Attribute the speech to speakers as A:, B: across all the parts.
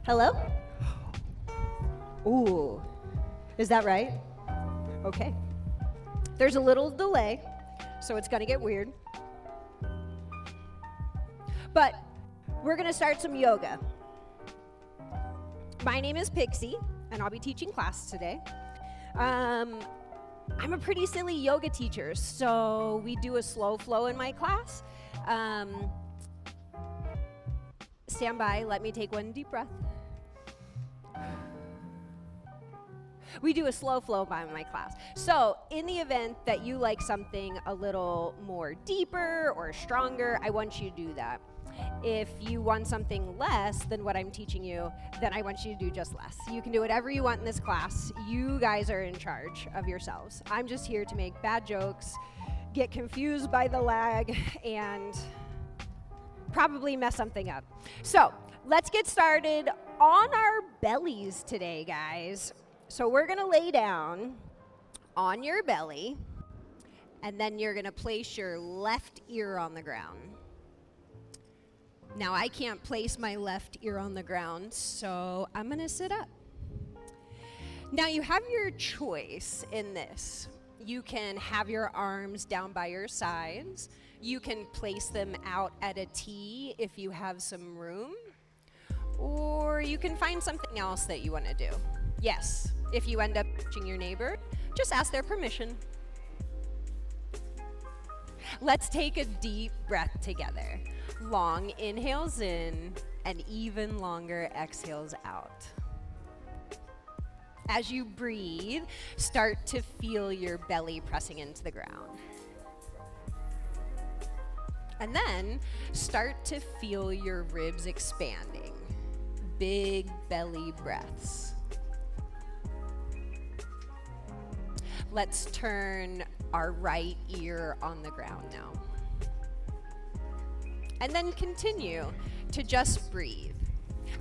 A: Hello? Ooh, is that right? Okay. There's a little delay, so it's gonna get weird. But we're gonna start some yoga. My name is Pixi, and I'll be teaching class today. I'm a pretty silly yoga teacher, so we do a slow flow in my class. Stand by, let me take one deep breath. We do a slow flow by my class. So in the event that you like something a little more deeper or stronger, I want you to do that. If you want something less than what I'm teaching you, then I want you to do just less. You can do whatever you want in this class. You guys are in charge of yourselves. I'm just here to make bad jokes, get confused by the lag, and probably mess something up. So let's get started on our bellies today, guys. So we're gonna lay down on your belly, and then you're gonna place your left ear on the ground. Now I can't place my left ear on the ground, so I'm gonna sit up. Now you have your choice in this. You can have your arms down by your sides. You can place them out at a T if you have some room, or you can find something else that you wanna do. Yes, if you end up touching your neighbor, just ask their permission. Let's take a deep breath together. Long inhales in and even longer exhales out. As you breathe, start to feel your belly pressing into the ground. And then start to feel your ribs expanding. Big belly breaths. Let's turn our right ear on the ground now. And then continue to just breathe.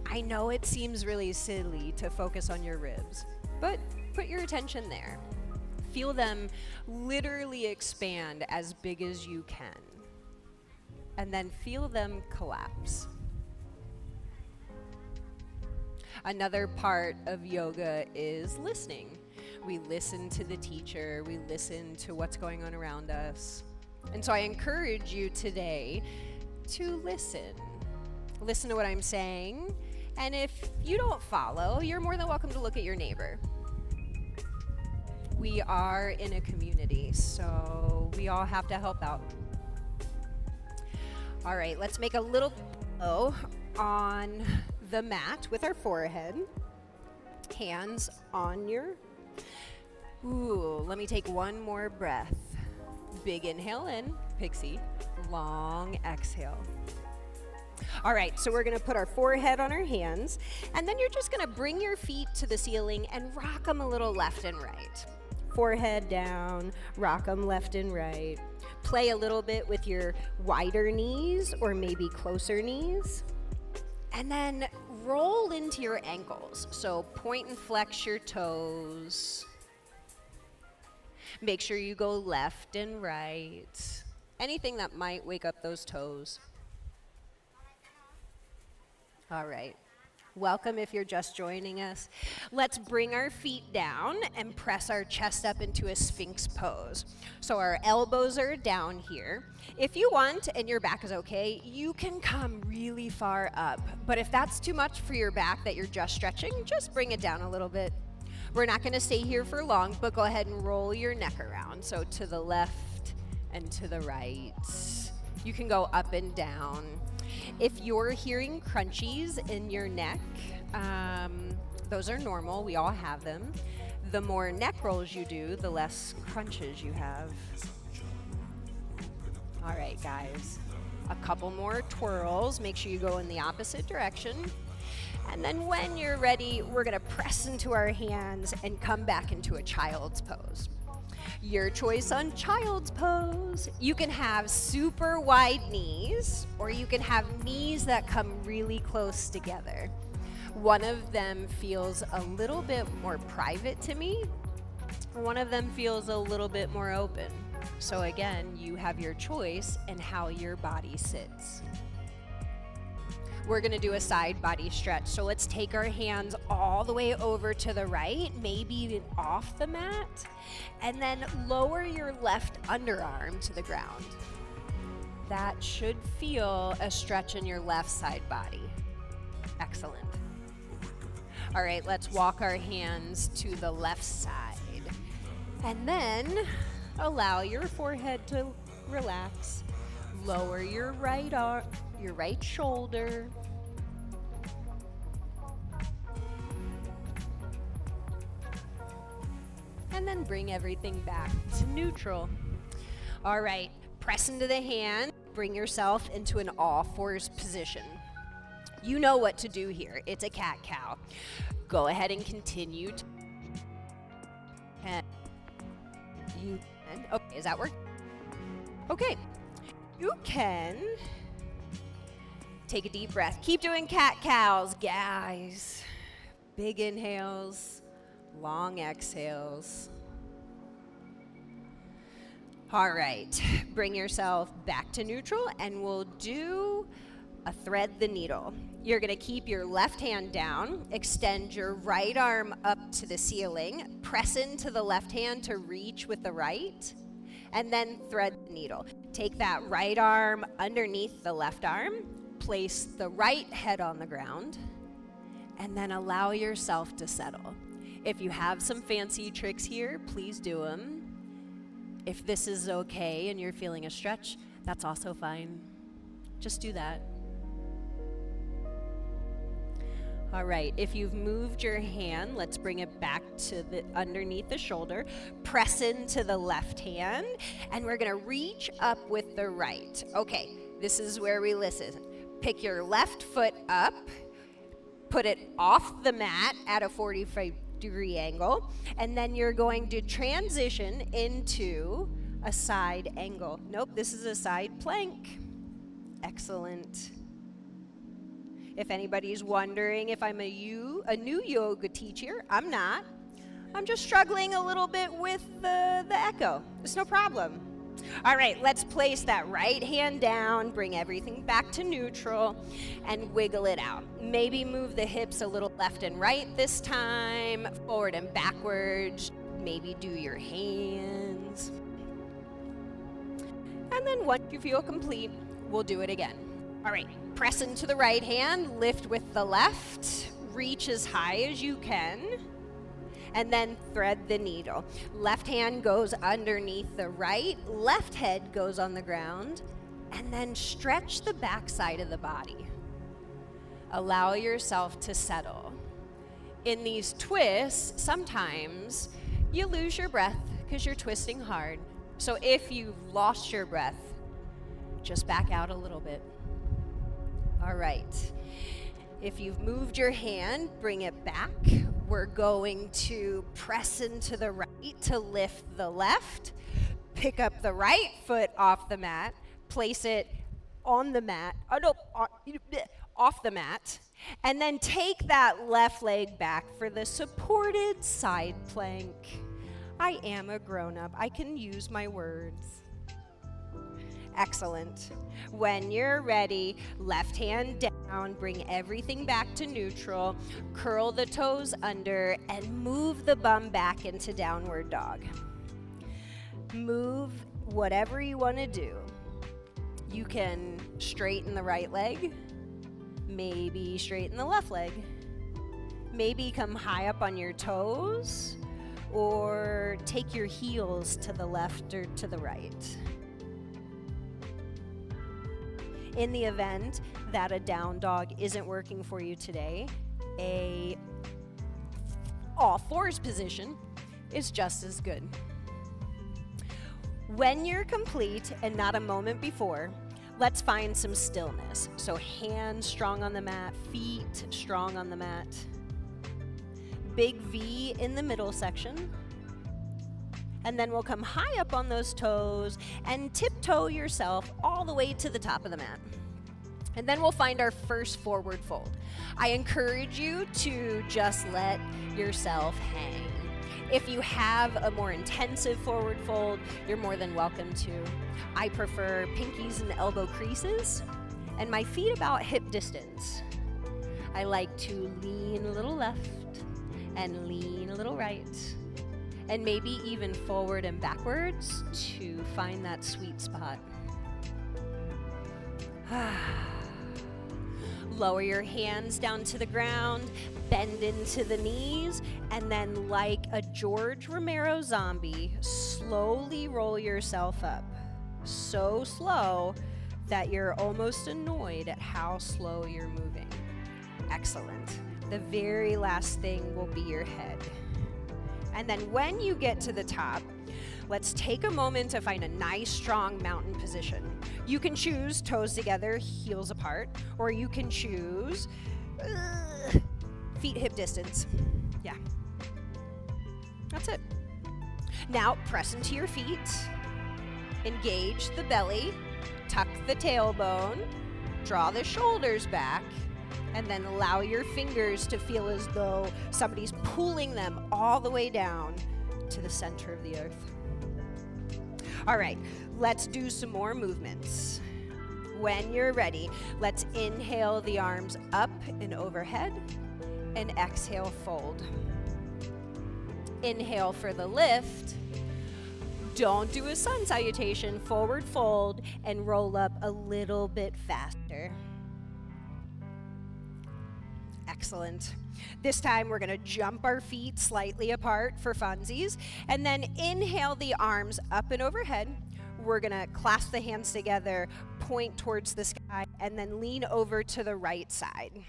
A: I know it seems really silly to focus on your ribs, but put your attention there. Feel them literally expand as big as you can. And then feel them collapse. Another part of yoga is listening. We listen to the teacher, we listen to what's going on around us. And so I encourage you today to listen. Listen to what I'm saying, and if you don't follow, you're more than welcome to look at your neighbor. We are in a community, so we all have to help out. All right, let's make a little pillow on the mat with our forehead. Hands on your... Ooh, let me take one more breath. Big inhale in, Pixi. Long exhale. All right, so we're gonna put our forehead on our hands, and then you're just gonna bring your feet to the ceiling and rock them a little left and right. Forehead down, rock them left and right. Play a little bit with your wider knees or maybe closer knees. And then roll into your ankles. So point and flex your toes. Make sure you go left and right. Anything that might wake up those toes. All right. Welcome if you're just joining us. Let's bring our feet down and press our chest up into a Sphinx pose. So our elbows are down here. If you want and your back is okay, you can come really far up. But if that's too much for your back that you're just stretching, just bring it down a little bit. We're not gonna stay here for long, but go ahead and roll your neck around. So to the left and to the right. You can go up and down. If you're hearing crunchies in your neck, those are normal. We all have them. The more neck rolls you do, the less crunches you have. All right, guys. A couple more twirls. Make sure you go in the opposite direction. And then when you're ready, we're gonna press into our hands and come back into a child's pose. Your choice on child's pose. You can have super wide knees, or you can have knees that come really close together. One of them feels a little bit more private to me. One of them feels a little bit more open. So again, you have your choice in how your body sits. We're gonna do a side body stretch. So let's take our hands all the way over to the right, maybe even off the mat, and then lower your left underarm to the ground. That should feel a stretch in your left side body. Excellent. All right, let's walk our hands to the left side. And then allow your forehead to relax. Lower your right arm, your right shoulder. And then bring everything back to neutral. All right, press into the hand, bring yourself into an all fours position. You know what to do here. It's a cat-cow. Go ahead and continue to okay, is that working? Okay. You can take a deep breath. Keep doing cat-cows, guys. Big inhales, long exhales. All right, bring yourself back to neutral and we'll do a thread the needle. You're gonna keep your left hand down, extend your right arm up to the ceiling, press into the left hand to reach with the right, and then thread the needle. Take that right arm underneath the left arm, place the right head on the ground, and then allow yourself to settle. If you have some fancy tricks here, please do them. If this is okay and you're feeling a stretch, that's also fine. Just do that. All right, if you've moved your hand, let's bring it back to the underneath the shoulder. Press into the left hand, and we're gonna reach up with the right. Okay, this is where we listen. Pick your left foot up, put it off the mat at a 45-degree angle, and then you're going to transition into a side angle. Nope, this is a side plank. Excellent. If anybody's wondering if I'm a new yoga teacher, I'm not. I'm just struggling a little bit with the echo. It's no problem. All right, let's place that right hand down, bring everything back to neutral, and wiggle it out. Maybe move the hips a little left and right this time, forward and backwards. Maybe do your hands. And then once you feel complete, we'll do it again. All right, press into the right hand, lift with the left, reach as high as you can, and then thread the needle. Left hand goes underneath the right, left head goes on the ground, and then stretch the back side of the body. Allow yourself to settle. In these twists, sometimes you lose your breath because you're twisting hard. So if you've lost your breath, just back out a little bit. All right, if you've moved your hand, bring it back. We're going to press into the right to lift the left, pick up the right foot off the mat, place it on the mat, off the mat, and then take that left leg back for the supported side plank. I am a grown-up, I can use my words. Excellent. When you're ready, left hand down, bring everything back to neutral, curl the toes under, and move the bum back into downward dog. Move whatever you want to do. You can straighten the right leg, maybe straighten the left leg, maybe come high up on your toes, or take your heels to the left or to the right. In the event that a down dog isn't working for you today, a all fours position is just as good. When you're complete and not a moment before, let's find some stillness. So hands strong on the mat, feet strong on the mat. Big V in the middle section. And then we'll come high up on those toes and tiptoe yourself all the way to the top of the mat. And then we'll find our first forward fold. I encourage you to just let yourself hang. If you have a more intensive forward fold, you're more than welcome to. I prefer pinkies and elbow creases and my feet about hip distance. I like to lean a little left and lean a little right, and maybe even forward and backwards to find that sweet spot. Lower your hands down to the ground, bend into the knees, and then like a George Romero zombie, slowly roll yourself up. So slow that you're almost annoyed at how slow you're moving. Excellent. The very last thing will be your head. And then when you get to the top, let's take a moment to find a nice, strong mountain position. You can choose toes together, heels apart, or you can choose feet hip distance. Yeah. That's it. Now press into your feet, engage the belly, tuck the tailbone, draw the shoulders back, and then allow your fingers to feel as though somebody's pulling them all the way down to the center of the earth. All right, let's do some more movements. When you're ready, let's inhale the arms up and overhead, and exhale, fold. Inhale for the lift. Don't do a sun salutation, forward fold, and roll up a little bit faster. Excellent. This time we're gonna jump our feet slightly apart for funsies, and then inhale the arms up and overhead. We're gonna clasp the hands together, point towards the sky, and then lean over to the right side.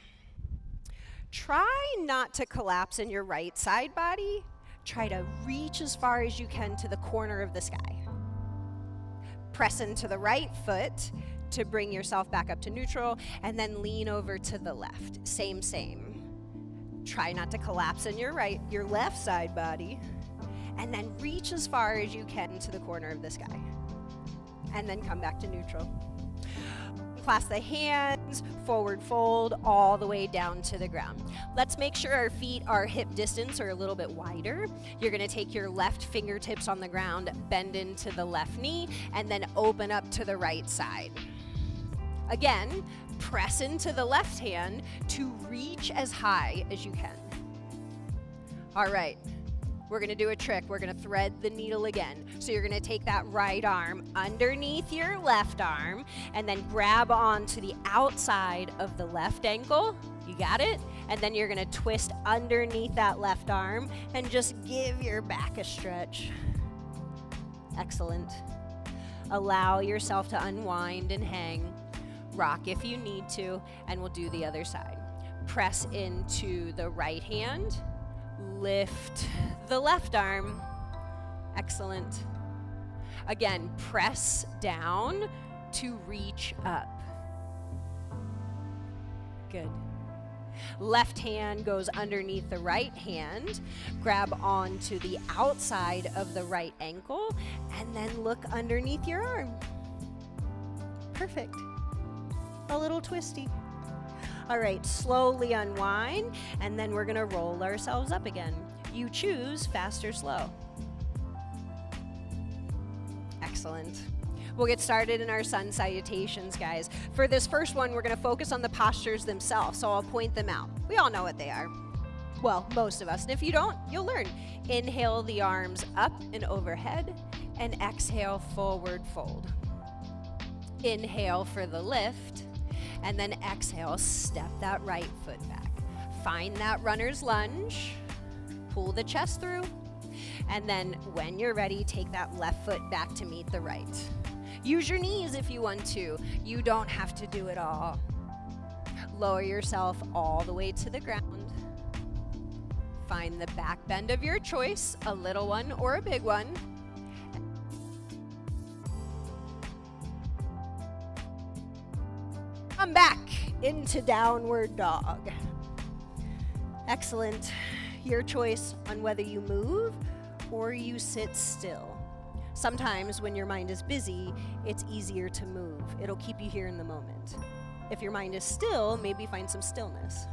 A: Try not to collapse in your right side body. Try to reach as far as you can to the corner of the sky. Press into the right foot to bring yourself back up to neutral, and then lean over to the left. Same. Try not to collapse in your left side body, and then reach as far as you can to the corner of the sky, and then come back to neutral. Clasp the hands, forward fold all the way down to the ground. Let's make sure our feet are hip distance or a little bit wider. You're gonna take your left fingertips on the ground, bend into the left knee, and then open up to the right side. Again, press into the left hand to reach as high as you can. All right, we're gonna do a trick. We're gonna thread the needle again. So you're gonna take that right arm underneath your left arm and then grab onto the outside of the left ankle. You got it? And then you're gonna twist underneath that left arm and just give your back a stretch. Excellent. Allow yourself to unwind and hang. Rock if you need to, and we'll do the other side. Press into the right hand, lift the left arm. Excellent. Again, press down to reach up. Good. Left hand goes underneath the right hand, grab onto the outside of the right ankle, and then look underneath your arm. Perfect. A little twisty. All right, slowly unwind, and then we're gonna roll ourselves up again. You choose fast or slow. Excellent. We'll get started in our sun salutations, guys. For this first one, we're gonna focus on the postures themselves, so I'll point them out. We all know what they are. Well, most of us, and if you don't, you'll learn. Inhale the arms up and overhead, and exhale, forward fold. Inhale for the lift, and then exhale, step that right foot back. Find that runner's lunge, pull the chest through, and then when you're ready, take that left foot back to meet the right. Use your knees if you want to. You don't have to do it all. Lower yourself all the way to the ground. Find the back bend of your choice, a little one or a big one. Come back into downward dog. Excellent. Your choice on whether you move or you sit still. Sometimes when your mind is busy, it's easier to move. It'll keep you here in the moment. If your mind is still, maybe find some stillness.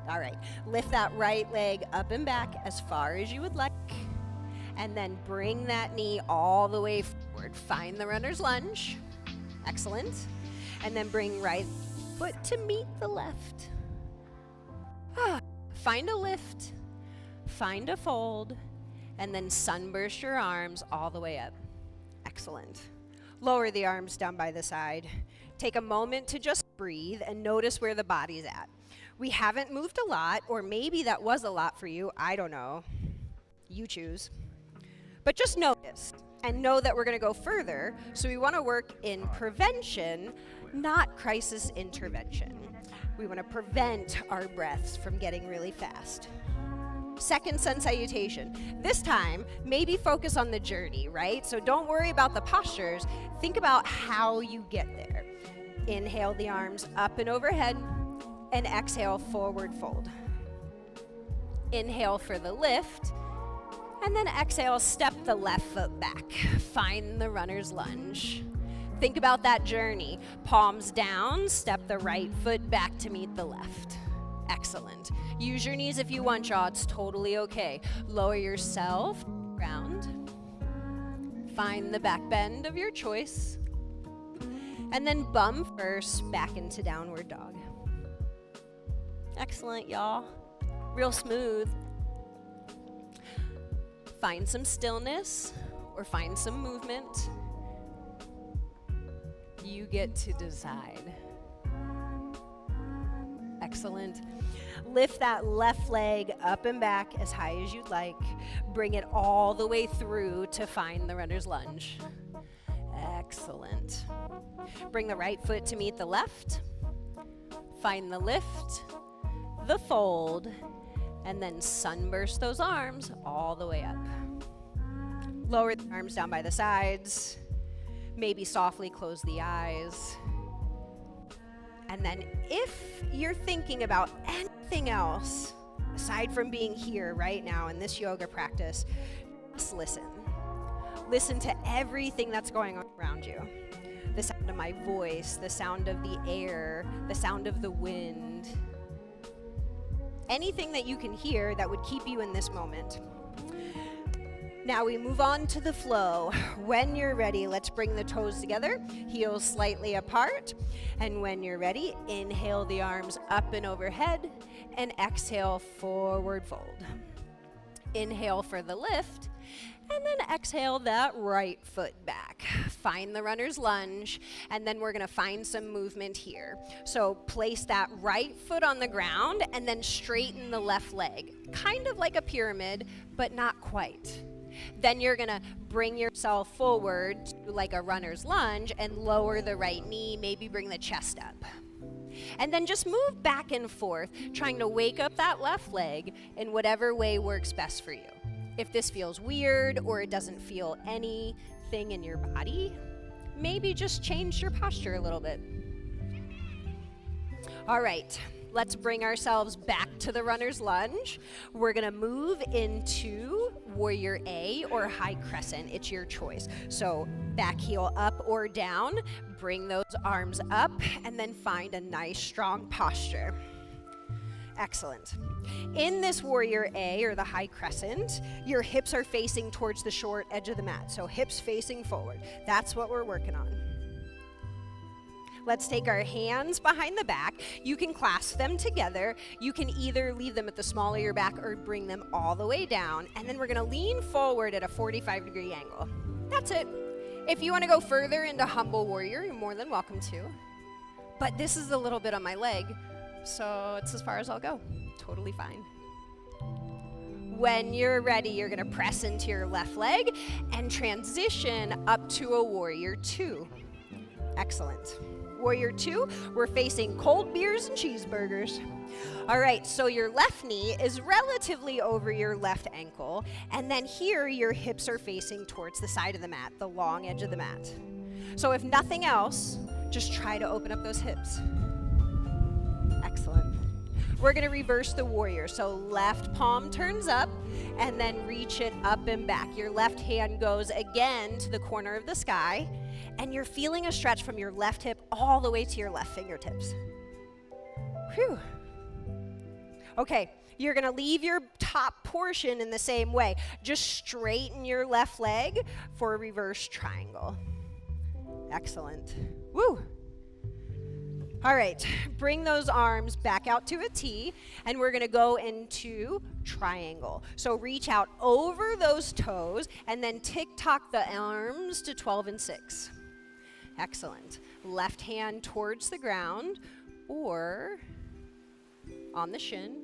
A: All right, lift that right leg up and back as far as you would like, and then bring that knee all the way forward. Find the runner's lunge. Excellent. And then bring right foot to meet the left. Find a lift, find a fold, and then sunburst your arms all the way up. Excellent. Lower the arms down by the side. Take a moment to just breathe and notice where the body's at. We haven't moved a lot, or maybe that was a lot for you. I don't know. You choose. But just notice and know that we're going to go further. So we want to work in prevention, not crisis intervention. We want to prevent our breaths from getting really fast. Second sun salutation. This time, maybe focus on the journey, right? So don't worry about the postures. Think about how you get there. Inhale the arms up and overhead, and exhale, forward fold. Inhale for the lift, and then exhale, step the left foot back. Find the runner's lunge. Think about that journey. Palms down, step the right foot back to meet the left. Excellent. Use your knees if you want, y'all. It's totally okay. Lower yourself, ground. Find the back bend of your choice. And then bum first back into downward dog. Excellent, y'all. Real smooth. Find some stillness or find some movement. You get to decide. Excellent. Lift that left leg up and back as high as you'd like. Bring it all the way through to find the runner's lunge. Excellent. Bring the right foot to meet the left. Find the lift, the fold, and then sunburst those arms all the way up. Lower the arms down by the sides. Maybe softly close the eyes. And then if you're thinking about anything else, aside from being here right now in this yoga practice, just listen. Listen to everything that's going on around you. The sound of my voice, the sound of the air, the sound of the wind. Anything that you can hear that would keep you in this moment. Now we move on to the flow. When you're ready, let's bring the toes together, heels slightly apart. And when you're ready, inhale the arms up and overhead, and exhale, forward fold. Inhale for the lift, and then exhale that right foot back. Find the runner's lunge, and then we're gonna find some movement here. So place that right foot on the ground, and then straighten the left leg. Kind of like a pyramid, but not quite. Then you're gonna bring yourself forward to like a runner's lunge and lower the right knee, maybe bring the chest up. And then just move back and forth, trying to wake up that left leg in whatever way works best for you. If this feels weird or it doesn't feel anything in your body, maybe just change your posture a little bit. All right. Let's bring ourselves back to the runner's lunge. We're gonna move into warrior A or high crescent. It's your choice. So back heel up or down, bring those arms up, and then find a nice strong posture. Excellent. In this warrior A or the high crescent, your hips are facing towards the short edge of the mat. So hips facing forward. That's what we're working on. Let's take our hands behind the back. You can clasp them together. You can either leave them at the small of your back or bring them all the way down. And then we're gonna lean forward at a 45-degree angle. That's it. If you wanna go further into humble warrior, you're more than welcome to. But this is a little bit on my leg, so it's as far as I'll go. Totally fine. When you're ready, you're gonna press into your left leg and transition up to a warrior two. Excellent. Warrior two, we're facing cold beers and cheeseburgers. All right, so your left knee is relatively over your left ankle, and then here your hips are facing towards the side of the mat, the long edge of the mat. So if nothing else, just try to open up those hips. Excellent. We're gonna reverse the warrior. So left palm turns up and then reach it up and back. Your left hand goes again to the corner of the sky, and you're feeling a stretch from your left hip all the way to your left fingertips. Whew. Okay, you're gonna leave your top portion in the same way. Just straighten your left leg for a reverse triangle. Excellent. Woo. All right, bring those arms back out to a T, and we're gonna go into triangle. So reach out over those toes, and then tick-tock the arms to 12 and 6. Excellent. Left hand towards the ground, or on the shin,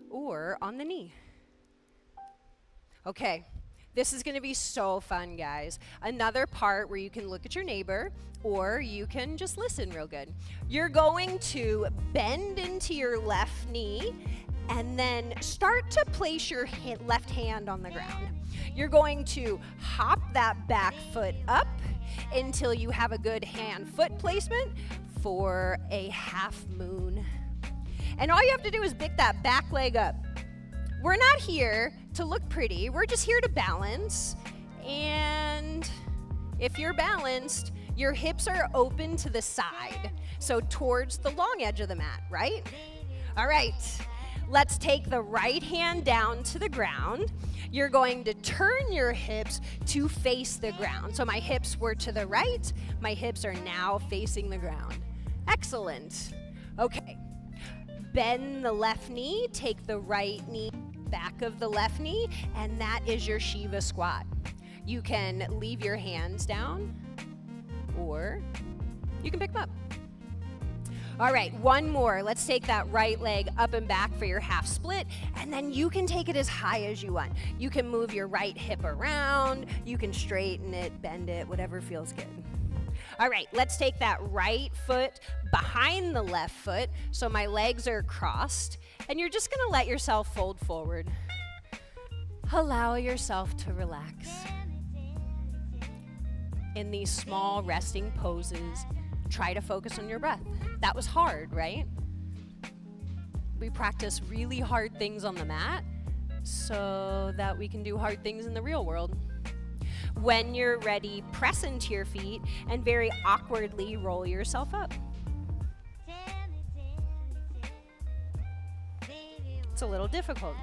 A: or on the knee. Okay. This is gonna be so fun, guys. Another part where you can look at your neighbor or you can just listen real good. You're going to bend into your left knee and then start to place your left hand on the ground. You're going to hop that back foot up until you have a good hand-foot placement for a half moon. And all you have to do is pick that back leg up. We're not here to look pretty, we're just here to balance. And if you're balanced, your hips are open to the side, so towards the long edge of the mat, right? All right, let's take the right hand down to the ground. You're going to turn your hips to face the ground. So my hips were to the right, my hips are now facing the ground. Excellent. Okay, bend the left knee, take the right knee back of the left knee, and that is your Shiva squat. You can leave your hands down, or you can pick them up. All right, one more. Let's take that right leg up and back for your half split, and then you can take it as high as you want. You can move your right hip around, you can straighten it, bend it, whatever feels good. All right, let's take that right foot behind the left foot, so my legs are crossed, and you're just gonna let yourself fold forward. Allow yourself to relax. In these small resting poses, try to focus on your breath. That was hard, right? We practice really hard things on the mat so that we can do hard things in the real world. When you're ready, press into your feet and very awkwardly roll yourself up. It's a little difficult.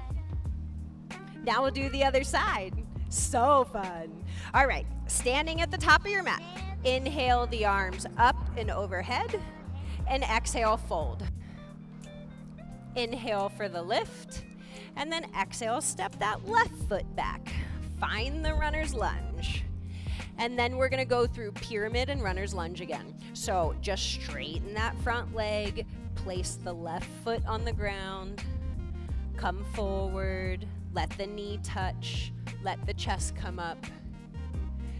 A: Now we'll do the other side. So fun. All right, standing at the top of your mat. Inhale the arms up and overhead, and exhale, fold. Inhale for the lift, and then exhale, step that left foot back. Find the runner's lunge. And then we're gonna go through pyramid and runner's lunge again. So just straighten that front leg, place the left foot on the ground, come forward, let the knee touch, let the chest come up.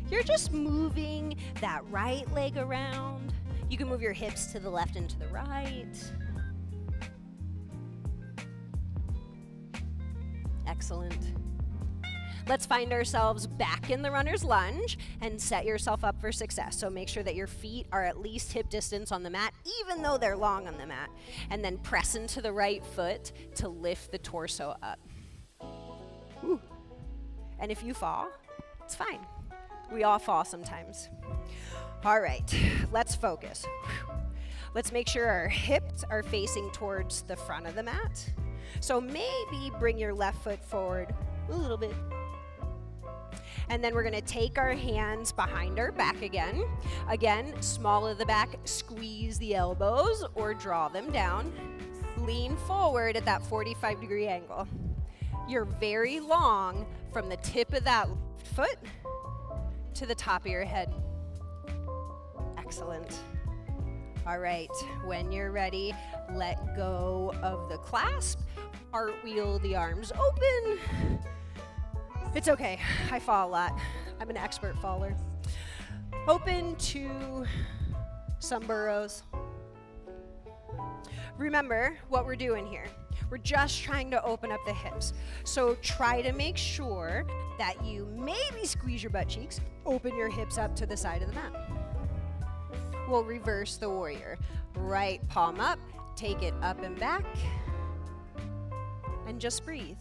A: You're just moving that right leg around. You can move your hips to the left and to the right. Excellent. Let's find ourselves back in the runner's lunge and set yourself up for success. So make sure that your feet are at least hip distance on the mat, even though they're long on the mat. And then press into the right foot to lift the torso up. Ooh. And if you fall, it's fine. We all fall sometimes. All right, let's focus. Let's make sure our hips are facing towards the front of the mat. So maybe bring your left foot forward a little bit. And then we're gonna take our hands behind our back again. Again, small of the back, squeeze the elbows or draw them down. Lean forward at that 45-degree angle. You're very long from the tip of that left foot to the top of your head. Excellent. All right, when you're ready, let go of the clasp. Cartwheel the arms open. It's okay, I fall a lot. I'm an expert faller. Open to some burrows. Remember what we're doing here. We're just trying to open up the hips. So try to make sure that you maybe squeeze your butt cheeks, open your hips up to the side of the mat. We'll reverse the warrior. Right palm up, take it up and back, and just breathe.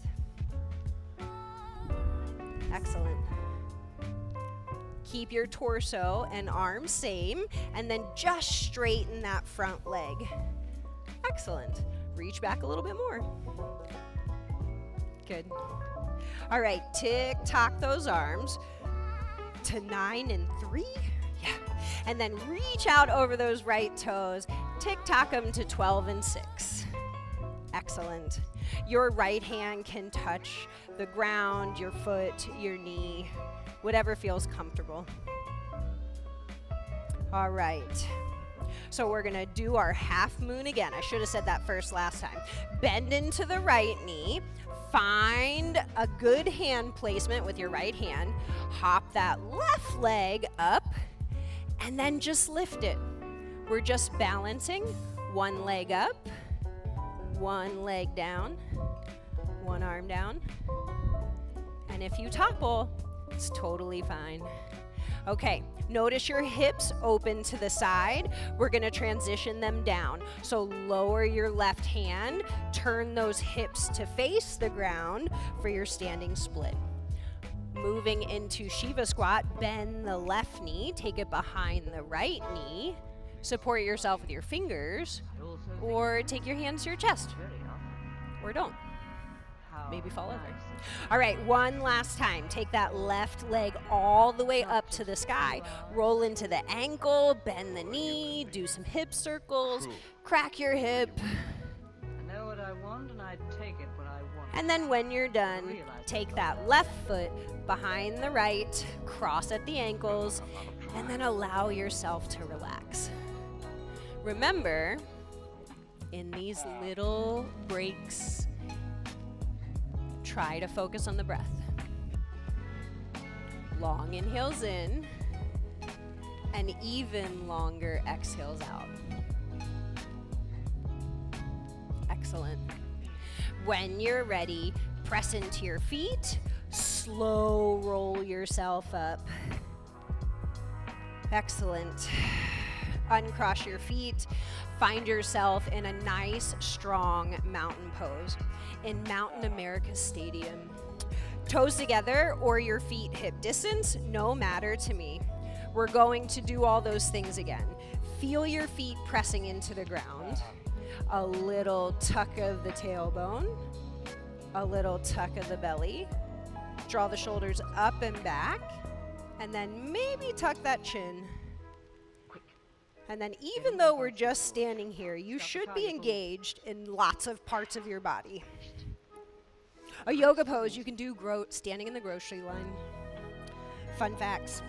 A: Excellent. Keep your torso and arms same, and then just straighten that front leg. Excellent. Reach back a little bit more. Good. All right, tick-tock those arms to 9 and 3. Yeah. And then reach out over those right toes. Tick-tock them to 12 and 6. Excellent. Your right hand can touch the ground, your foot, your knee, whatever feels comfortable. All right. So we're gonna do our half moon again. I should have said that first last time. Bend into the right knee. Find a good hand placement with your right hand. Hop that left leg up and then just lift it. We're just balancing one leg up, one leg down, one arm down. And if you topple, it's totally fine. Okay, notice your hips open to the side. We're gonna transition them down. So lower your left hand, turn those hips to face the ground for your standing split. Moving into Shiva squat, bend the left knee, take it behind the right knee, support yourself with your fingers, or take your hands to your chest, or don't. Maybe fall over. All right, one last time. Take that left leg all the way up to the sky. Roll into the ankle, bend the knee, do some hip circles, crack your hip.
B: I know what I want and I take it when I want.
A: And then when you're done, take that left foot behind the right, cross at the ankles, and then allow yourself to relax. Remember, in these little breaks, try to focus on the breath. Long inhales in, and even longer exhales out. Excellent. When you're ready, press into your feet, slow roll yourself up. Excellent. Uncross your feet. Find yourself in a nice, strong mountain pose in Mountain America Stadium. Toes together or your feet hip distance, no matter to me. We're going to do all those things again. Feel your feet pressing into the ground. A little tuck of the tailbone. A little tuck of the belly. Draw the shoulders up and back. And then maybe tuck that chin. And then even though we're just standing here, you should be engaged in lots of parts of your body. A yoga pose you can do standing in the grocery line. Fun facts.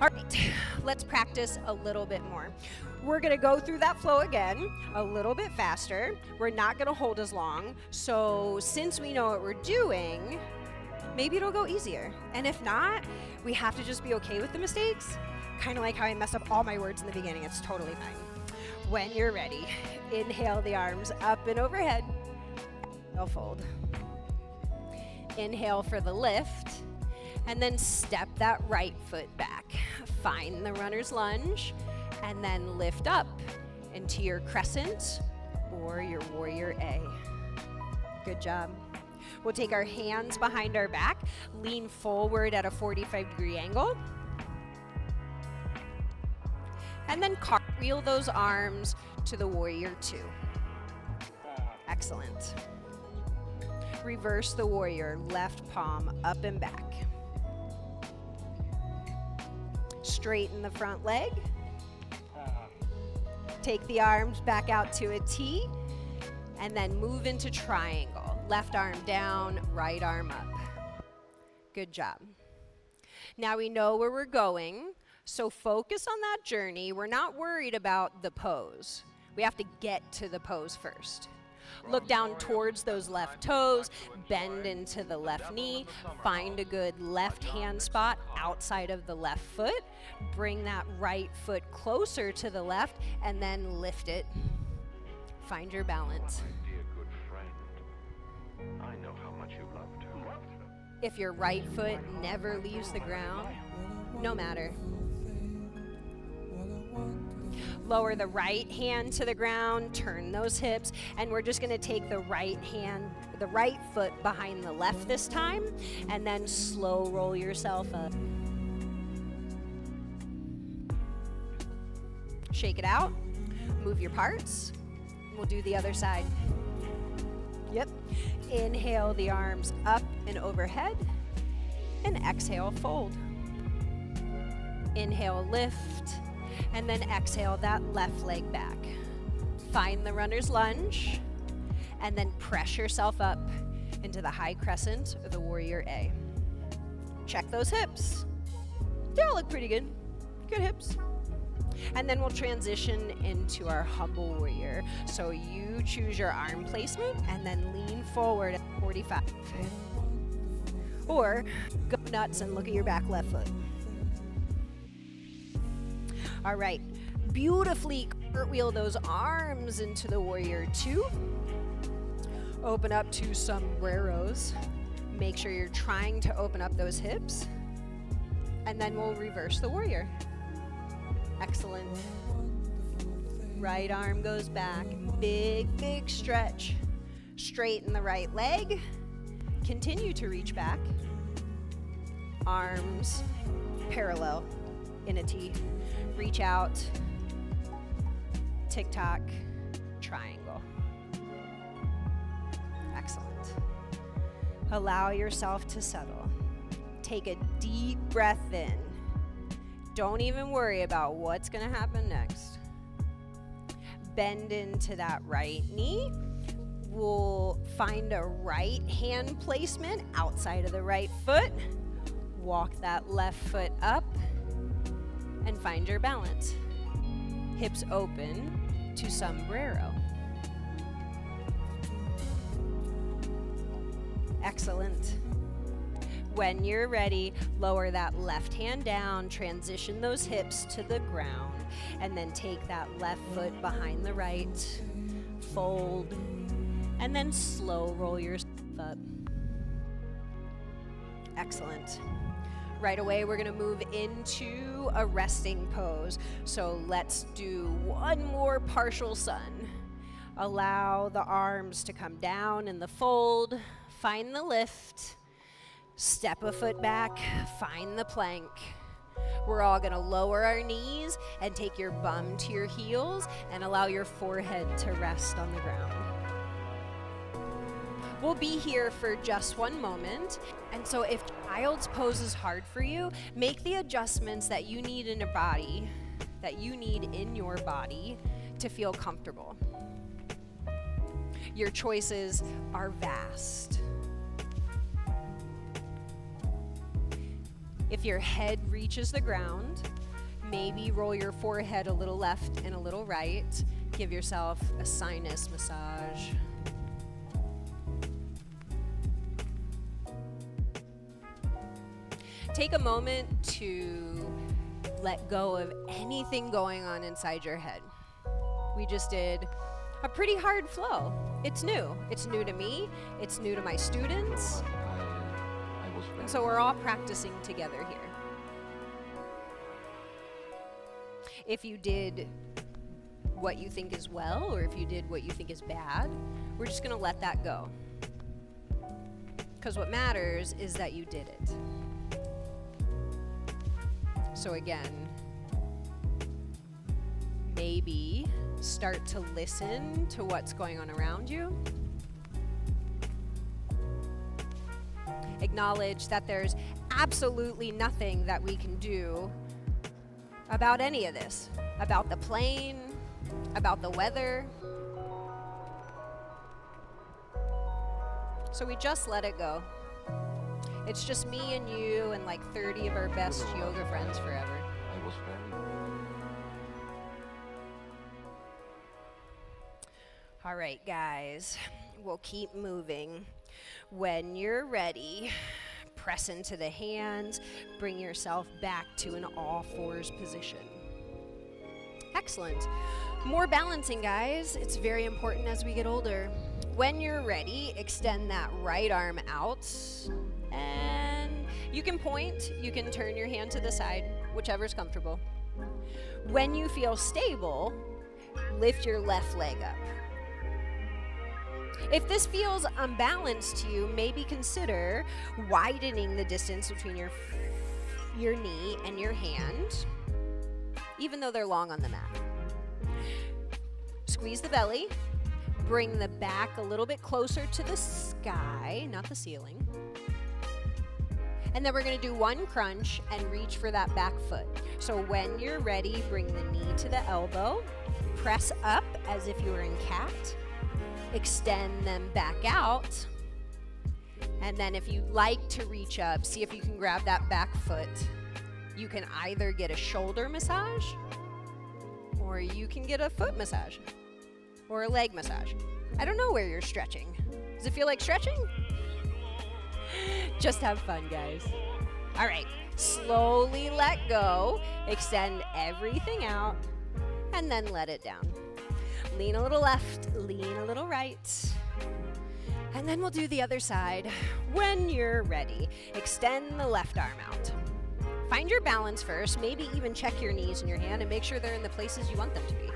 A: All right, let's practice a little bit more. We're gonna go through that flow again, a little bit faster. We're not gonna hold as long. So since we know what we're doing, maybe it'll go easier. And if not, we have to just be okay with the mistakes. Kind of like how I mess up all my words in the beginning. It's totally fine. When you're ready, inhale the arms up and overhead. Exhale, fold. Inhale for the lift, and then step that right foot back. Find the runner's lunge, and then lift up into your crescent or your warrior A. Good job. We'll take our hands behind our back, lean forward at a 45-degree angle, and then cartwheel those arms to the warrior 2. Excellent. Reverse the warrior, left palm up and back. Straighten the front leg. Take the arms back out to a T, and then move into triangle. Left arm down, right arm up. Good job. Now we know where we're going, So focus on that journey. We're not worried about the pose. We have to get to the pose first. Look down towards those left toes, bend into the left knee, find a good left hand spot outside of the left foot, bring that right foot closer to the left, and then lift it. Find your balance.
C: My dear good friend, I know how much you loved her.
A: If your right foot never leaves the ground, no matter. Lower the right hand to the ground, turn those hips, and we're just gonna take the right foot behind the left this time, and then slow roll yourself up. Shake it out, move your parts. We'll do the other side. Yep. Inhale the arms up and overhead, and exhale, fold. Inhale, lift, and then exhale that left leg back. Find the runner's lunge, and then press yourself up into the high crescent or the warrior A. Check those hips. They all look pretty good. Good hips. And then we'll transition into our humble warrior. So you choose your arm placement and then lean forward at 45. Or go nuts and look at your back left foot. All right, beautifully cartwheel those arms into the warrior 2. Open up to sombreros. Make sure you're trying to open up those hips. And then we'll reverse the warrior. Excellent. Right arm goes back. Big, big stretch. Straighten the right leg. Continue to reach back. Arms parallel in a T. Reach out. Tick-tock. Triangle. Excellent. Allow yourself to settle. Take a deep breath in. Don't even worry about what's going to happen next. Bend into that right knee. We'll find a right hand placement outside of the right foot. Walk that left foot up and find your balance. Hips open to sombrero. Excellent. When you're ready, lower that left hand down, transition those hips to the ground, and then take that left foot behind the right, fold, and then slow roll yourself up. Excellent. Right away, we're gonna move into a resting pose. So let's do one more partial sun. Allow the arms to come down in the fold, find the lift, step a foot back, find the plank. We're all gonna lower our knees and take your bum to your heels and allow your forehead to rest on the ground. We'll be here for just one moment. And so if child's pose is hard for you, make the adjustments that you need in your body, to feel comfortable. Your choices are vast. If your head reaches the ground, maybe roll your forehead a little left and a little right. Give yourself a sinus massage. Take a moment to let go of anything going on inside your head. We just did a pretty hard flow. It's new. It's new to me. It's new to my students. And so we're all practicing together here. If you did what you think is well, or if you did what you think is bad, we're just gonna let that go. Because what matters is that you did it. So again, maybe start to listen to what's going on around you. Acknowledge that there's absolutely nothing that we can do about any of this, about the plane, about the weather. So we just let it go. It's just me and you and like 30 of our best yoga friends forever.
C: was very.
A: All right, guys, we'll keep moving. When you're ready, press into the hands, bring yourself back to an all fours position. Excellent. More balancing, guys. It's very important as we get older. When you're ready, extend that right arm out, and you can point, you can turn your hand to the side, whichever's comfortable. When you feel stable, lift your left leg up. If this feels unbalanced to you, maybe consider widening the distance between your knee and your hand, even though they're long on the mat. Squeeze the belly, bring the back a little bit closer to the sky, not the ceiling. And then we're gonna do one crunch and reach for that back foot. So when you're ready, bring the knee to the elbow, press up as if you were in cat, extend them back out, and then if you'd like to reach up, see if you can grab that back foot. You can either get a shoulder massage, or you can get a foot massage, or a leg massage. I don't know where you're stretching. Does it feel like stretching? Just have fun, guys. All right, slowly let go, extend everything out, and then let it down. Lean a little left, lean a little right. And then we'll do the other side. When you're ready, extend the left arm out. Find your balance first, maybe even check your knees in your hand and make sure they're in the places you want them to be.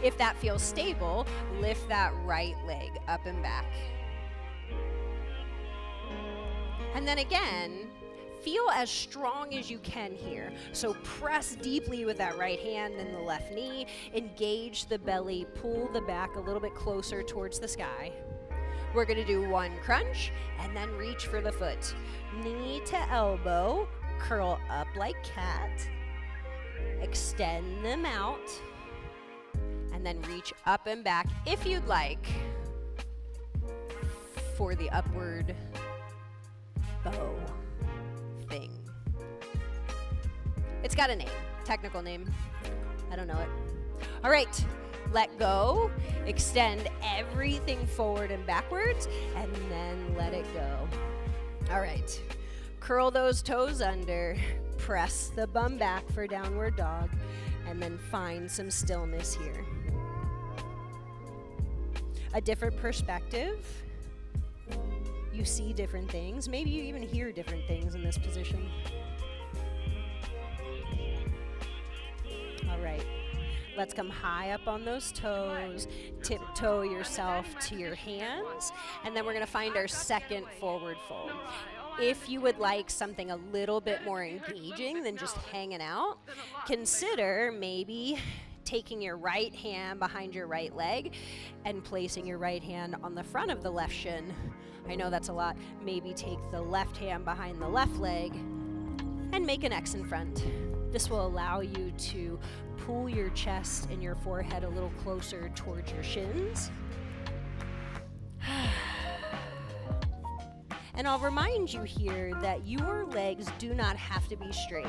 A: If that feels stable, lift that right leg up and back. And then again, feel as strong as you can here. So press deeply with that right hand and the left knee. Engage the belly, pull the back a little bit closer towards the sky. We're gonna do one crunch and then reach for the foot. Knee to elbow, curl up like cat. Extend them out. And then reach up and back if you'd like for the upward bow thing. It's got a name, technical name. I don't know it. All right, let go, extend everything forward and backwards, and then let it go. All right, curl those toes under, press the bum back for downward dog, and then find some stillness here. A different perspective. You see different things. Maybe you even hear different things in this position. All right, let's come high up on those toes. Tiptoe yourself to your hands, and then we're gonna find our second forward fold. If you would like something a little bit more engaging than just hanging out, consider maybe taking your right hand behind your right leg and placing your right hand on the front of the left shin. I know that's a lot. Maybe take the left hand behind the left leg and make an X in front. This will allow you to pull your chest and your forehead a little closer towards your shins. And I'll remind you here that your legs do not have to be straight.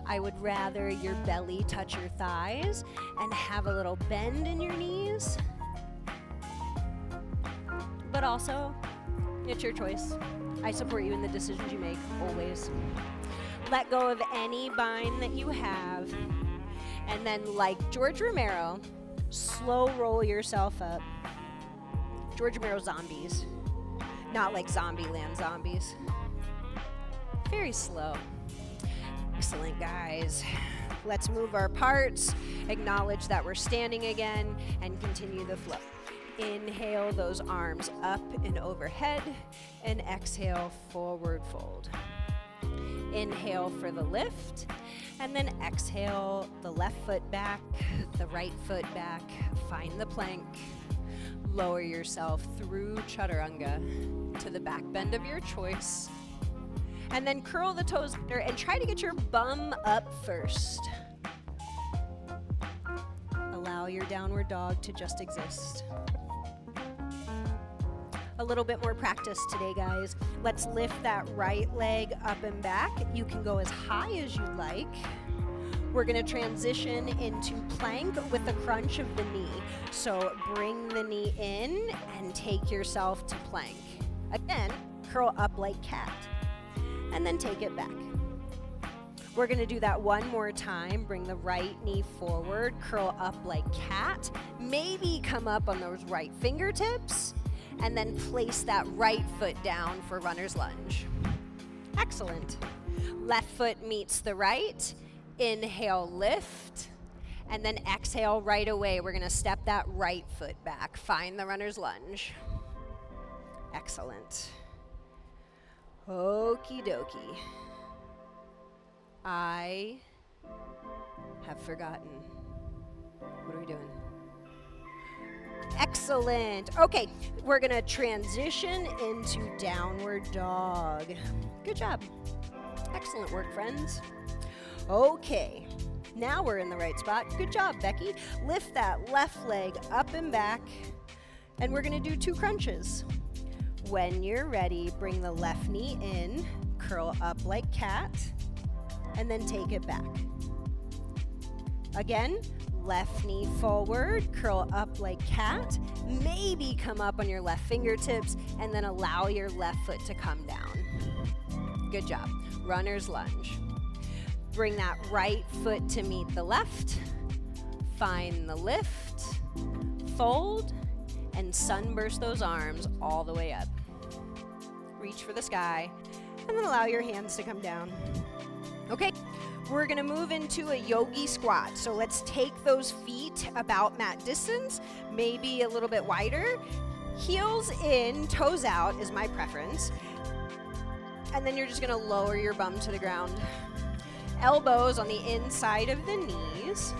A: I would rather your belly touch your thighs and have a little bend in your knees. But also, it's your choice. I support you in the decisions you make, always. Let go of any bind that you have. And then, like George Romero, slow roll yourself up. George Romero zombies. Not like Zombieland zombies. Very slow. Excellent, guys. Let's move our parts, acknowledge that we're standing again, and continue the flow. Inhale those arms up and overhead, and exhale, forward fold. Inhale for the lift, and then exhale the left foot back, the right foot back, find the plank. Lower yourself through chaturanga to the back bend of your choice. And then curl the toes under and try to get your bum up first. Allow your downward dog to just exist. A little bit more practice today, guys. Let's lift that right leg up and back. You can go as high as you like. We're gonna transition into plank with the crunch of the knee. So bring the knee in and take yourself to plank. Again, curl up like cat, and then take it back. We're gonna do that one more time. Bring the right knee forward, curl up like cat, maybe come up on those right fingertips, and then place that right foot down for runner's lunge. Excellent. Left foot meets the right. Inhale, lift, and then exhale right away. We're gonna step that right foot back. Find the runner's lunge. Excellent. Okie dokie. I have forgotten. What are we doing? Excellent. Okay, we're gonna transition into downward dog. Good job. Excellent work, friends. Okay, now we're in the right spot. Good job, Becky. Lift that left leg up and back, and we're gonna do 2 crunches. When you're ready, bring the left knee in, curl up like cat, and then take it back. Again, left knee forward, curl up like cat, maybe come up on your left fingertips, and then allow your left foot to come down. Good job. Runner's lunge. Bring that right foot to meet the left. Find the lift, fold, and sunburst those arms all the way up. Reach for the sky, and then allow your hands to come down. Okay, we're gonna move into a yogi squat. So let's take those feet about mat distance, maybe a little bit wider. Heels in, toes out is my preference. And then you're just gonna lower your bum to the ground. Elbows on the inside of the knees,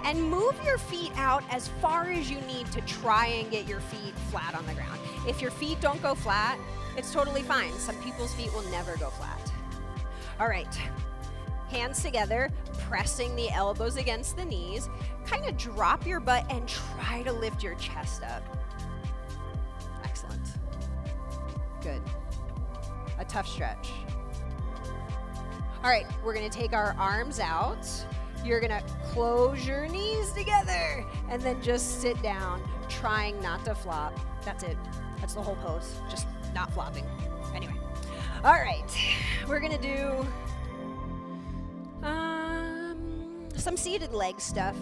A: and move your feet out as far as you need to try and get your feet flat on the ground. If your feet don't go flat, it's totally fine. Some people's feet will never go flat. All right, hands together, pressing the elbows against the knees. Kind of drop your butt and try to lift your chest up. Excellent. Good. A tough stretch. All right, we're gonna take our arms out. You're gonna close your knees together and then just sit down, trying not to flop. That's it. That's the whole pose, just not flopping. Anyway, all right, we're gonna do some seated leg stuff.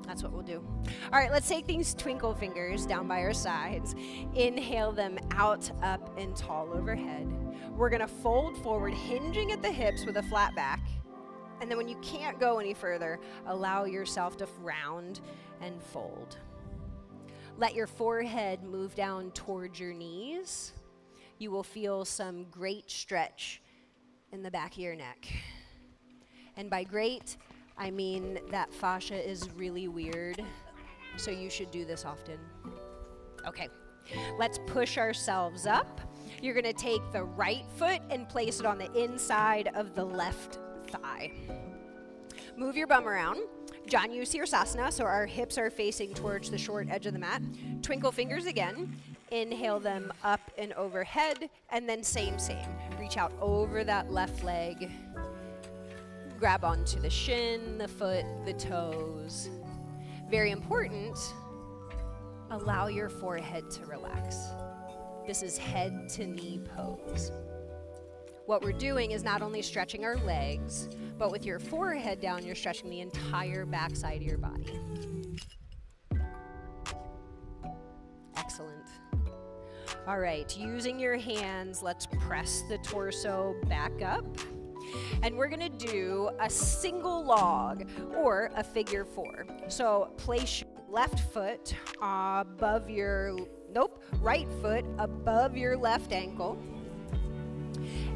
A: That's what we'll do. All right, let's take these twinkle fingers down by our sides. Inhale them out, up, and tall overhead. We're gonna fold forward, hinging at the hips with a flat back. And then when you can't go any further, allow yourself to round and fold. Let your forehead move down towards your knees. You will feel some great stretch in the back of your neck. And by great, I mean that fascia is really weird, so you should do this often. Okay, let's push ourselves up. You're gonna take the right foot and place it on the inside of the left thigh. Move your bum around. Janu Sirsasana, so our hips are facing towards the short edge of the mat. Twinkle fingers again. Inhale them up and overhead, and then same. Reach out over that left leg. Grab onto the shin, the foot, the toes. Very important, allow your forehead to relax. This is head to knee pose. What we're doing is not only stretching our legs, but with your forehead down, you're stretching the entire backside of your body. Excellent. All right, using your hands, let's press the torso back up. And we're gonna do a single log or a figure 4. So place your left foot above your, right foot above your left ankle.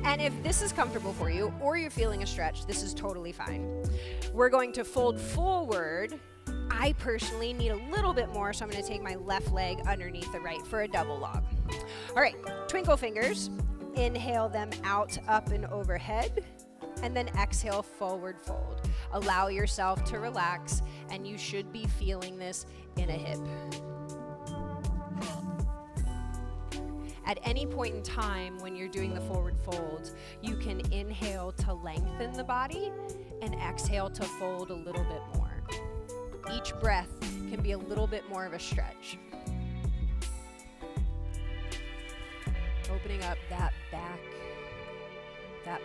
A: And if this is comfortable for you or you're feeling a stretch, this is totally fine. We're going to fold forward. I personally need a little bit more, so I'm gonna take my left leg underneath the right for a double log. All right, twinkle fingers. Inhale them out, up, and overhead. And then exhale, forward fold. Allow yourself to relax, and you should be feeling this in a hip. At any point in time when you're doing the forward fold, you can inhale to lengthen the body and exhale to fold a little bit more. Each breath can be a little bit more of a stretch. Opening up that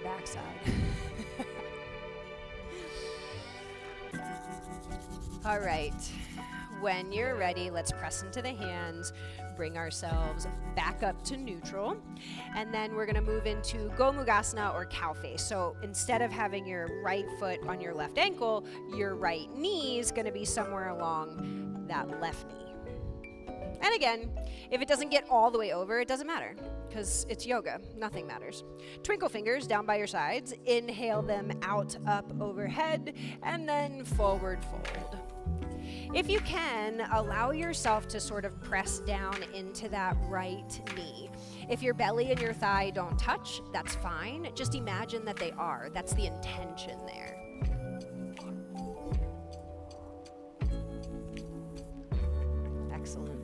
A: backside. All right, when you're ready, let's press into the hands, bring ourselves back up to neutral, and then we're gonna move into Gomugasana or cow face. So instead of having your right foot on your left ankle, your right knee is gonna be somewhere along that left knee. And again, if it doesn't get all the way over, it doesn't matter, because it's yoga, nothing matters. Twinkle fingers down by your sides, inhale them out, up, overhead, and then forward fold. If you can, allow yourself to sort of press down into that right knee. If your belly and your thigh don't touch, that's fine. Just imagine that they are. That's the intention there. Excellent.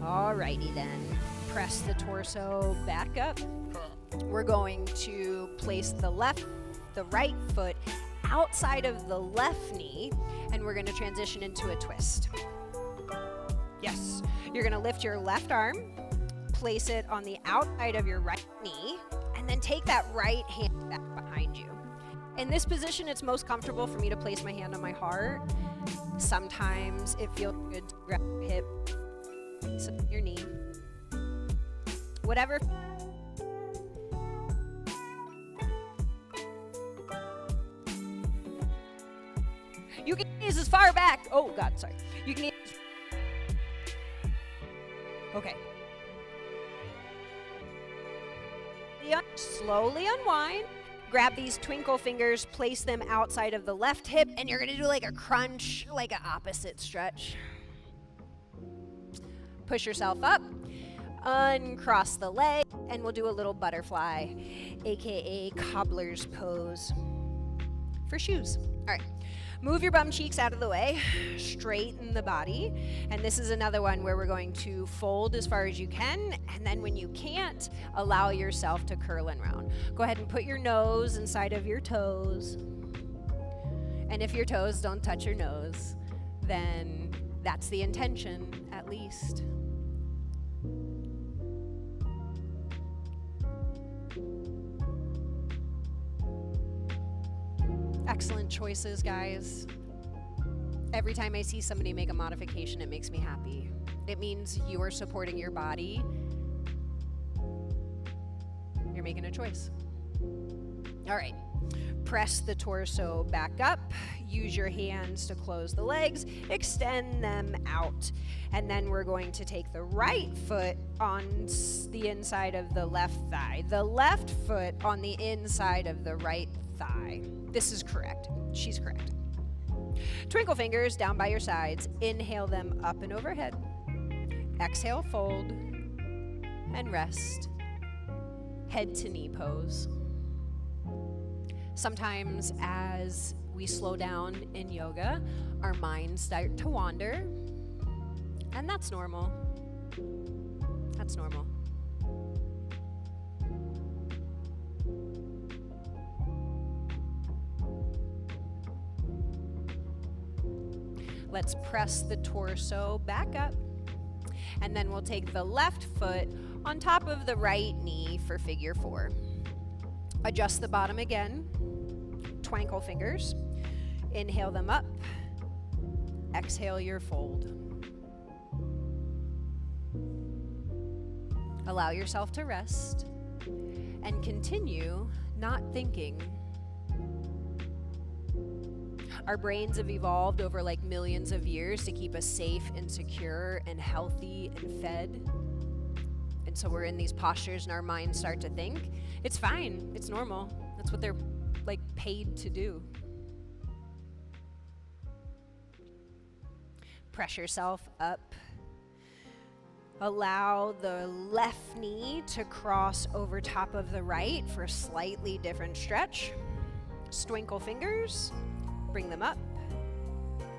A: Alrighty then, press the torso back up. We're going to place the right foot outside of the left knee, and we're gonna transition into a twist. Yes, you're gonna lift your left arm, place it on the outside of your right knee, and then take that right hand back behind you. In this position, it's most comfortable for me to place my hand on my heart. Sometimes it feels good to grab your hip, your knee, whatever. You can use as far back. Oh God, sorry. You can use. Okay. Slowly unwind. Grab these twinkle fingers, place them outside of the left hip, and you're gonna do like a crunch, like an opposite stretch. Push yourself up, uncross the leg, and we'll do a little butterfly, aka cobbler's pose for shoes. All right, move your bum cheeks out of the way, straighten the body, and this is another one where we're going to fold as far as you can, and then when you can't, allow yourself to curl and round. Go ahead and put your nose inside of your toes, and if your toes don't touch your nose, then that's the intention, at least. Excellent choices, guys. Every time I see somebody make a modification, it makes me happy. It means you are supporting your body. You're making a choice. All right. Press the torso back up. Use your hands to close the legs. Extend them out. And then we're going to take the right foot on the inside of the left thigh. The left foot on the inside of the right thigh. This is correct. She's correct. Twinkle fingers down by your sides. Inhale them up and overhead. Exhale, fold, and rest. Head to knee pose. Sometimes as we slow down in yoga, our minds start to wander, and that's normal. That's normal. Let's press the torso back up, and then we'll take the left foot on top of the right knee for figure 4. Adjust the bottom again, twinkle fingers, inhale them up, exhale your fold. Allow yourself to rest and continue not thinking. Our brains have evolved over like millions of years to keep us safe and secure and healthy and fed. And so we're in these postures and our minds start to think. It's fine. It's normal. That's what they're like paid to do. Press yourself up. Allow the left knee to cross over top of the right for a slightly different stretch. Twinkle fingers. Bring them up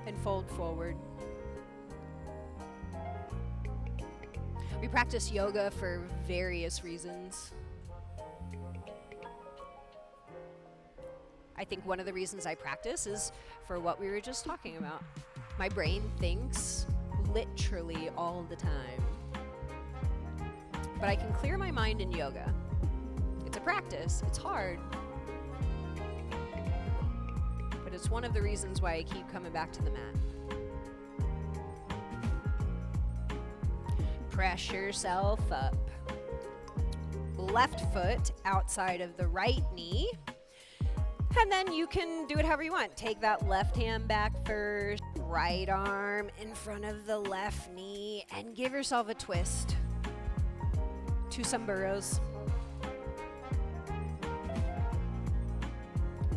A: and fold forward. We practice yoga for various reasons. I think one of the reasons I practice is for what we were just talking about. My brain thinks literally all the time. But I can clear my mind in yoga. It's a practice, it's hard. But it's one of the reasons why I keep coming back to the mat. Press yourself up. Left foot outside of the right knee. And then you can do it however you want. Take that left hand back first, right arm in front of the left knee, and give yourself a twist. 2 some burrows.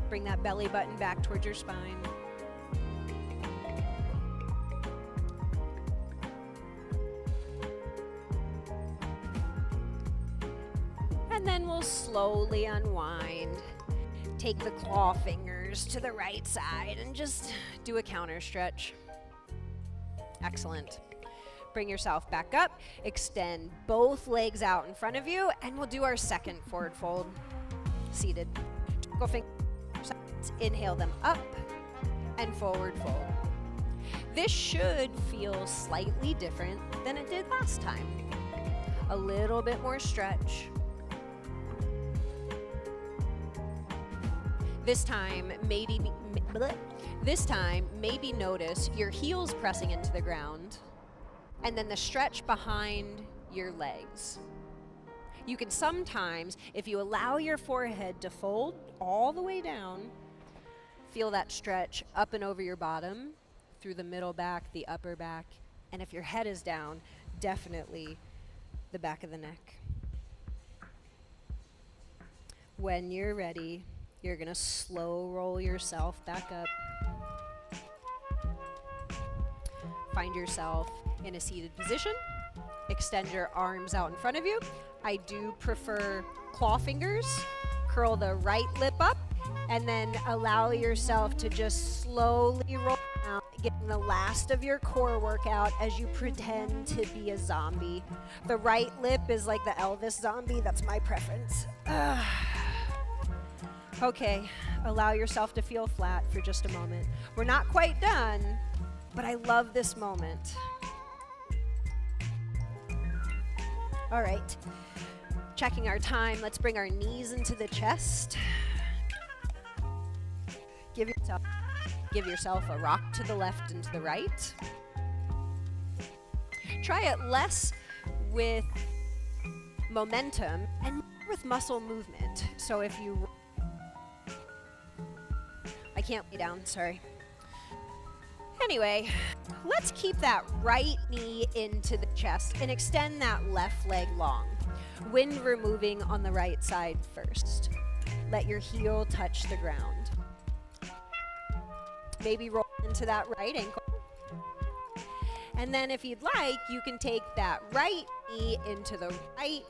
A: Bring that belly button back towards your spine. And then we'll slowly unwind. Take the claw fingers to the right side and just do a counter stretch. Excellent. Bring yourself back up. Extend both legs out in front of you, and we'll do our second forward fold. Seated. Go fingers. Inhale them up and forward fold. This should feel slightly different than it did last time. A little bit more stretch. This time, maybe notice your heels pressing into the ground and then the stretch behind your legs. You can sometimes, if you allow your forehead to fold all the way down, feel that stretch up and over your bottom, through the middle back, the upper back, and if your head is down, definitely the back of the neck. When you're ready, you're gonna slow roll yourself back up. Find yourself in a seated position. Extend your arms out in front of you. I do prefer claw fingers. Curl the right lip up and then allow yourself to just slowly roll down, getting the last of your core workout as you pretend to be a zombie. The right lip is like the Elvis zombie. That's my preference. Okay, allow yourself to feel flat for just a moment. We're not quite done, but I love this moment. All right, checking our time. Let's bring our knees into the chest. Give yourself a rock to the left and to the right. Try it less with momentum and more with muscle movement. So if you... I can't lay down, sorry. Anyway, let's keep that right knee into the chest and extend that left leg long. Wind removing on the right side first. Let your heel touch the ground. Maybe roll into that right ankle. And then if you'd like, you can take that right knee into the right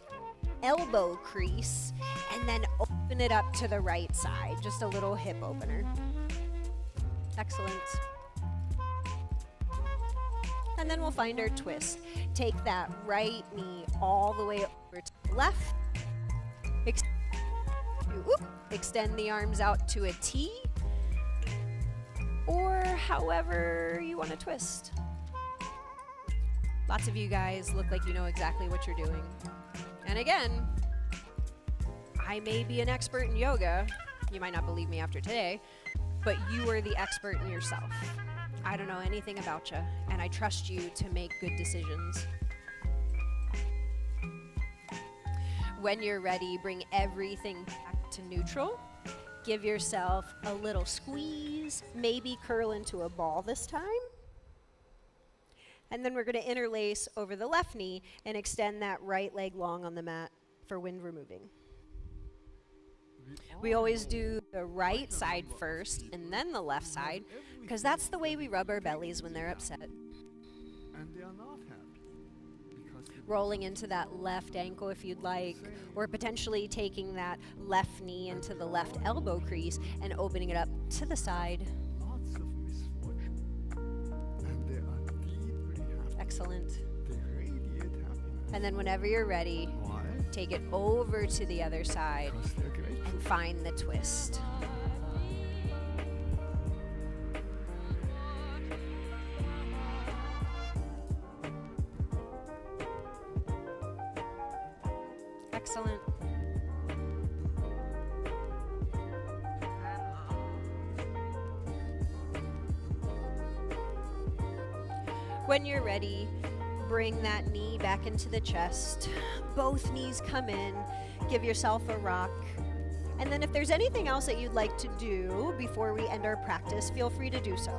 A: elbow crease and then open it up to the right side. Just a little hip opener. Excellent. And then we'll find our twist. Take that right knee all the way over to the left. Extend the arms out to a T, or however you want to twist. Lots of you guys look like you know exactly what you're doing. And again, I may be an expert in yoga. You might not believe me after today, but you are the expert in yourself. I don't know anything about you, and I trust you to make good decisions. When you're ready, bring everything back to neutral. Give yourself a little squeeze, maybe curl into a ball this time. And then we're going to interlace over the left knee and extend that right leg long on the mat for wind removing. We always do the right side first and then the left side, because that's the way we rub our bellies when they're upset.
D: And they are not happy.
A: Rolling into that left ankle if you'd like, or potentially taking that left knee into the left elbow crease and opening it up to the side.
D: Lots of misfortune. And they are deeply happy.
A: Excellent.
D: They radiate happiness.
A: And then whenever you're ready,
D: Why?
A: take it over to the other side
D: Because they're great.
A: and find the twist. Excellent. When you're ready, bring that knee back into the chest. Both knees come in. Give yourself a rock. And then if there's anything else that you'd like to do before we end our practice, feel free to do so.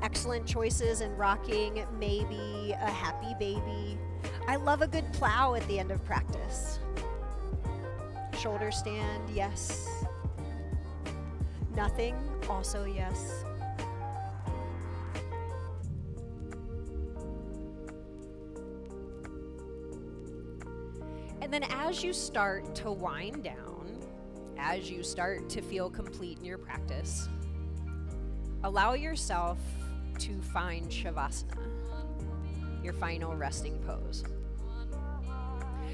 A: Excellent choices in rocking, maybe a happy baby. I love a good plow at the end of practice. Shoulder stand, yes. Nothing, also yes. And then as you start to wind down, as you start to feel complete in your practice, allow yourself to find Savasana, your final resting pose.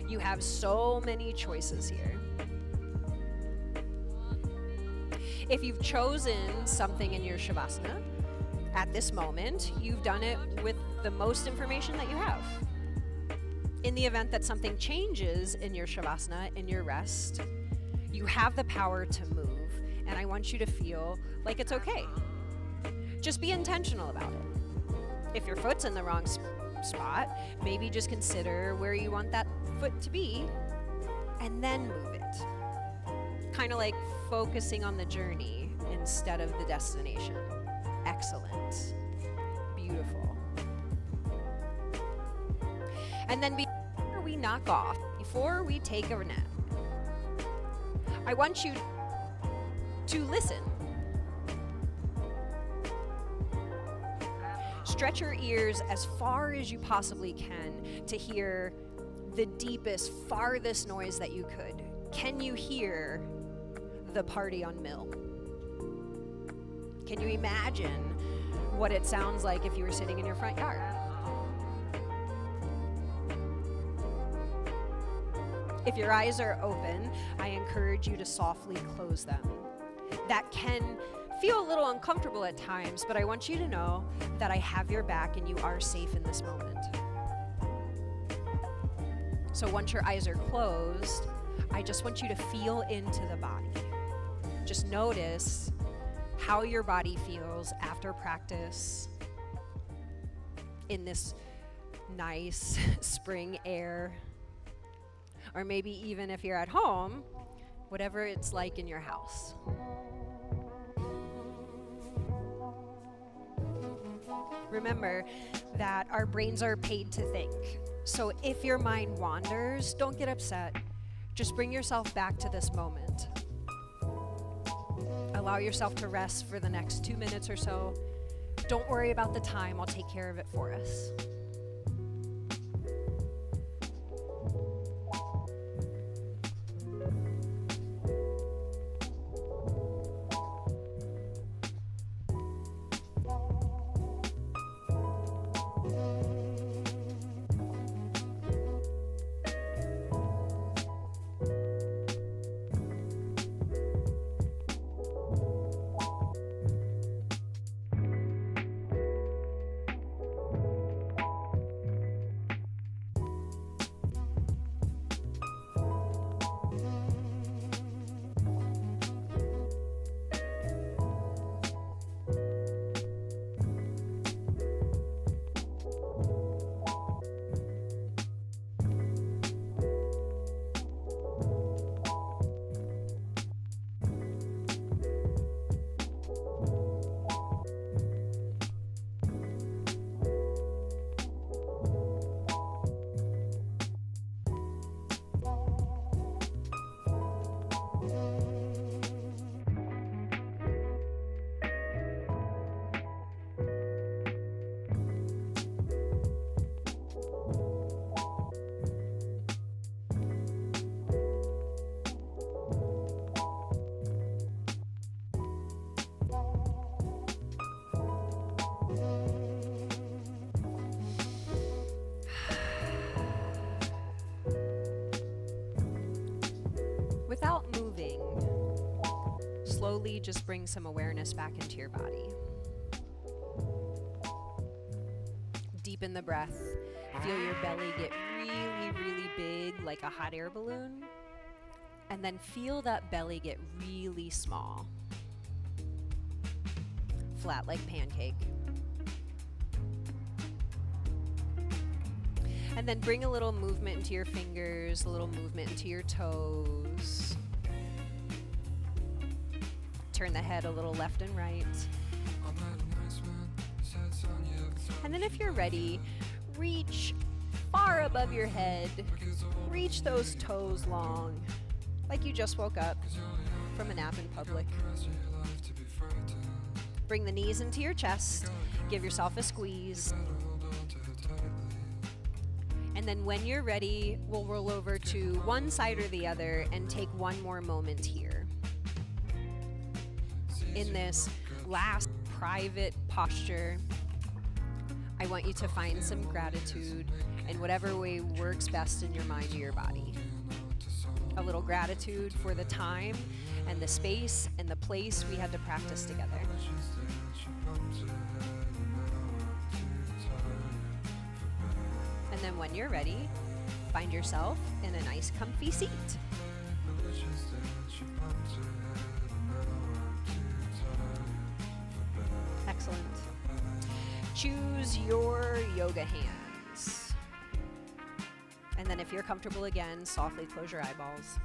A: You have so many choices here. If you've chosen something in your Savasana, at this moment, you've done it with the most information that you have. In the event that something changes in your Savasana, in your rest, you have the power to move, and I want you to feel like it's okay. Just be intentional about it. If your foot's in the wrong spot, maybe just consider where you want that foot to be, and then move it. Kind of like focusing on the journey instead of the destination. Excellent. Beautiful. And then before we knock off, before we take a nap, I want you to listen. Stretch your ears as far as you possibly can to hear the deepest, farthest noise that you could. Can you hear the party on Mill? Can you imagine what it sounds like if you were sitting in your front yard? If your eyes are open, I encourage you to softly close them. That can feel a little uncomfortable at times, but I want you to know that I have your back and you are safe in this moment. So once your eyes are closed, I just want you to feel into the body. Just notice how your body feels after practice in this nice spring air. Or maybe even if you're at home, whatever it's like in your house. Remember that our brains are paid to think. So if your mind wanders, don't get upset. Just bring yourself back to this moment. Allow yourself to rest for the next 2 minutes or so. Don't worry about the time. I'll take care of it for us. slowly just bring some awareness back into your body. Deepen the breath. Feel your belly get really, really big like a hot air balloon. And then feel that belly get really small. Flat like pancake. And then bring a little movement into your fingers, a little movement into your toes. Turn the head a little left and right. And then if you're ready, reach far above your head. Reach those toes long, like you just woke up from a nap in public. Bring the knees into your chest. Give yourself a squeeze. And then when you're ready, we'll roll over to one side or the other and take one more moment here. In this last private posture, I want you to find some gratitude in whatever way works best in your mind or your body. A little gratitude for the time and the space and the place we had to practice together. And then when you're ready, find yourself in a nice comfy seat. Excellent. Choose your yoga hands. And then if you're comfortable again, softly close your eyeballs.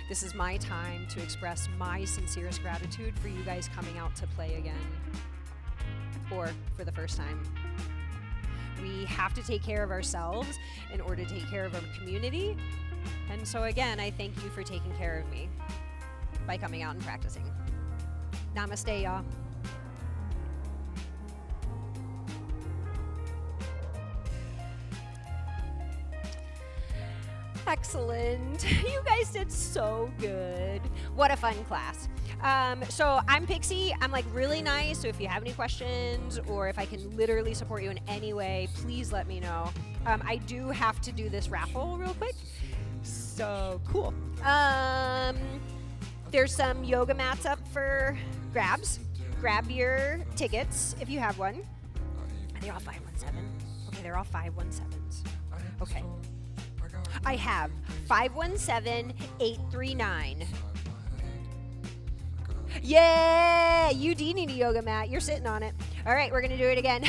A: This is my time to express my sincerest gratitude for you guys coming out to play again, or for the first time. We have to take care of ourselves in order to take care of our community. And so again, I thank you for taking care of me by coming out and practicing. Namaste, y'all. Excellent. You guys did so good. What a fun class. So I'm Pixi. I'm like really nice. So if you have any questions or if I can literally support you in any way, please let me know. I do have to do this raffle real quick. So cool. There's some yoga mats up for grabs. Grab your tickets if you have one. Are they all 517? Okay, they're all 517s. Okay. I have 517839. Yeah, you do need a yoga mat. You're sitting on it. All right, we're going to do it again.